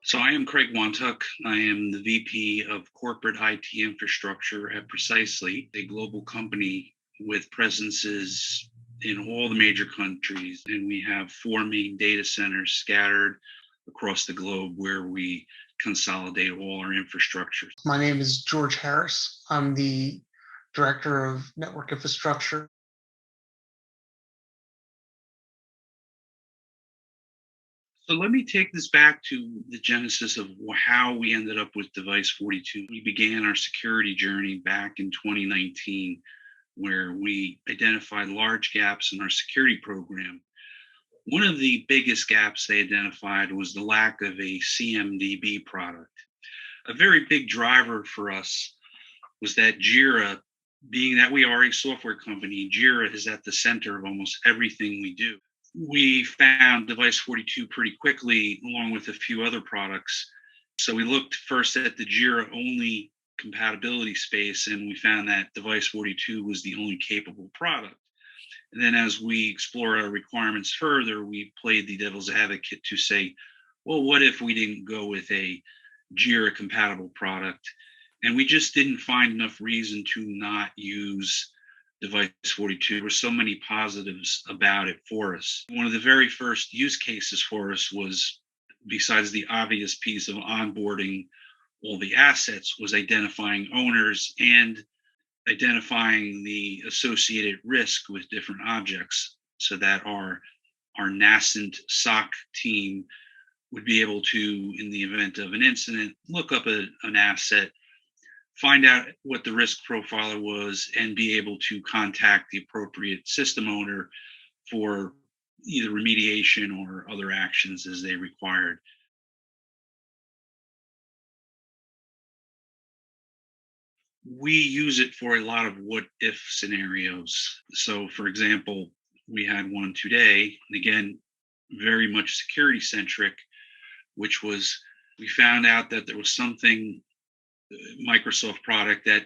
So I am Craig Wantuck. I am the VP of Corporate IT Infrastructure at Precisely, a global company with presences in all the major countries. And we have four main data centers scattered across the globe where we consolidate all our infrastructure. My name is George Harris. I'm the Director of Network Infrastructure. So let me take this back to the genesis of how we ended up with Device42. We began our security journey back in 2019, where we identified large gaps in our security program. One of the biggest gaps they identified was the lack of a CMDB product. A very big driver for us was that Jira, being that we are a software company, Jira is at the center of almost everything we do. We found Device42 pretty quickly, along with a few other products. So we looked first at the Jira only compatibility space, and we found that Device42 was the only capable product. And then as we explored our requirements further, we played the devil's advocate to say, well, what if we didn't go with a Jira compatible product? And we just didn't find enough reason to not use Device42. There were so many positives about it for us. One of the very first use cases for us was, besides the obvious piece of onboarding all the assets, was identifying owners and identifying the associated risk with different objects so that our nascent SOC team would be able to, in the event of an incident, look up an asset, find out what the risk profiler was, and be able to contact the appropriate system owner for either remediation or other actions as they required. We use it for a lot of what if scenarios. So, for example, we had one today, and again, very much security centric, which was we found out that there was something Microsoft product that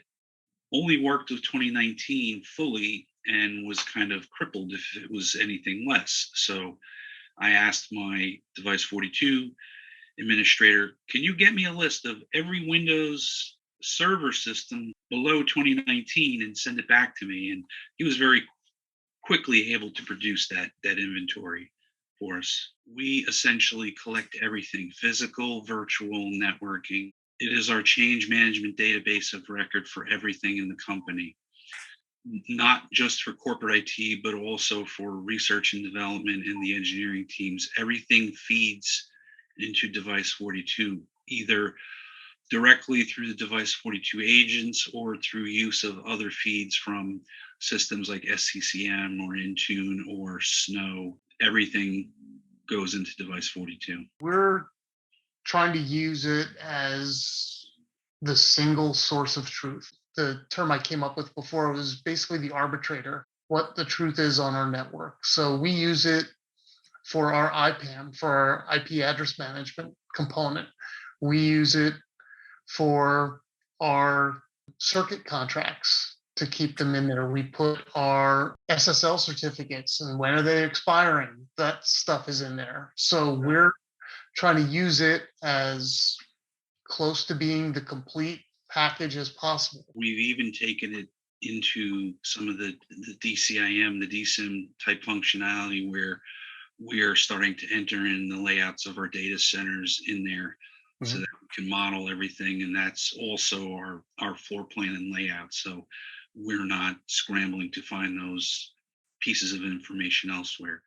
only worked with 2019 fully and was kind of crippled if it was anything less. So I asked my Device42 administrator, can you get me a list of every Windows server system below 2019 and send it back to me? And he was very quickly able to produce that inventory for us. We essentially collect everything: physical, virtual, networking. It is our change management database of record for everything in the company, not just for corporate IT, but also for research and development and the engineering teams. Everything feeds into Device42, either directly through the Device42 agents or through use of other feeds from systems like SCCM or Intune or Snow. Everything goes into Device42. We're trying to use it as the single source of truth. The term I came up with before was basically the arbitrator, what the truth is on our network. So we use it for our IPAM, for our IP address management component. We use it for our circuit contracts to keep them in there. We put our SSL certificates, and when are they expiring? That stuff is in there. So we're trying to use it as close to being the complete package as possible. We've even taken it into some of the DCIM, the DSIM type functionality, where we are starting to enter in the layouts of our data centers in there so that we can model everything. And that's also our floor plan and layout. So we're not scrambling to find those pieces of information elsewhere.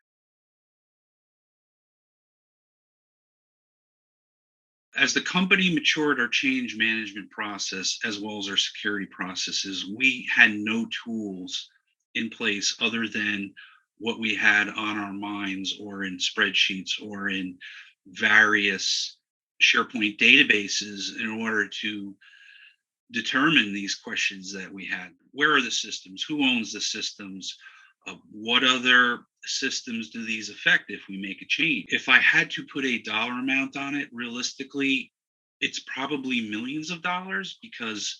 As the company matured our change management process as well as our security processes, we had no tools in place other than what we had on our minds or in spreadsheets or in various SharePoint databases in order to determine these questions that we had. Where are the systems? Who owns the systems? What other systems do these affect if we make a change? If I had to put a dollar amount on it, realistically, it's probably millions of dollars, because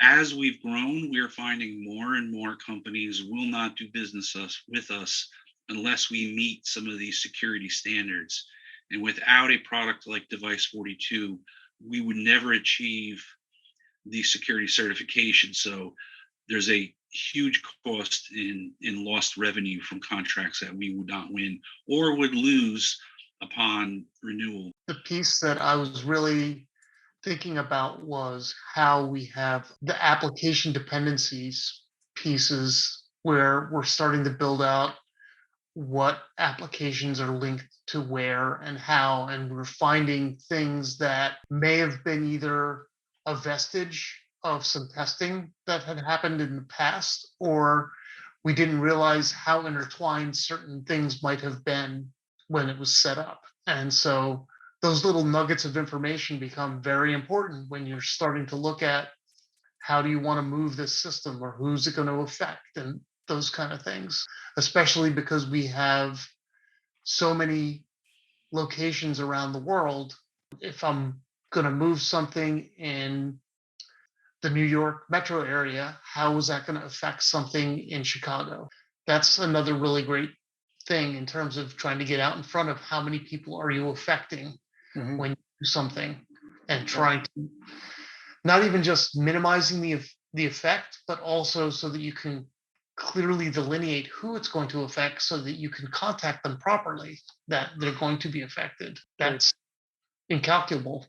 as we've grown, we're finding more and more companies will not do business with us unless we meet some of these security standards. And without a product like Device 42, we would never achieve the security certification. So there's a huge cost in lost revenue from contracts that we would not win or would lose upon renewal. The piece that I was really thinking about was how we have the application dependencies pieces where we're starting to build out what applications are linked to where and how, and we're finding things that may have been either a vestige of some testing that had happened in the past, or we didn't realize how intertwined certain things might have been when it was set up. And so those little nuggets of information become very important when you're starting to look at how do you want to move this system or who's it going to affect and those kind of things, especially because we have so many locations around the world. If I'm going to move something in the New York metro area, how is that going to affect something in Chicago? That's another really great thing in terms of trying to get out in front of how many people are you affecting Mhm. when you do something, and trying to not even just minimizing the effect, but also so that you can clearly delineate who it's going to affect so that you can contact them properly that they're going to be affected. That's incalculable.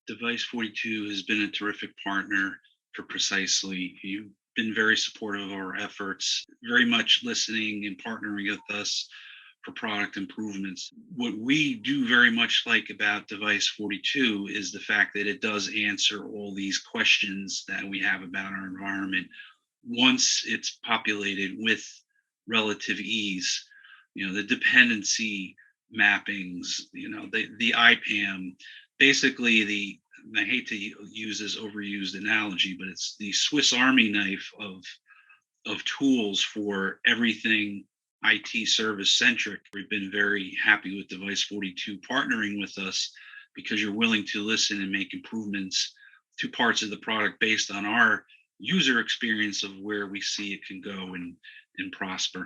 Device 42 has been a terrific partner for Precisely. You've been very supportive of our efforts, very much listening and partnering with us for product improvements. What we do very much like about Device 42 is the fact that it does answer all these questions that we have about our environment once it's populated with relative ease. The dependency mappings, the IPAM, basically I hate to use this overused analogy, but it's the Swiss Army knife of tools for everything IT service centric. We've been very happy with Device 42 partnering with us because you're willing to listen and make improvements to parts of the product based on our user experience of where we see it can go and prosper.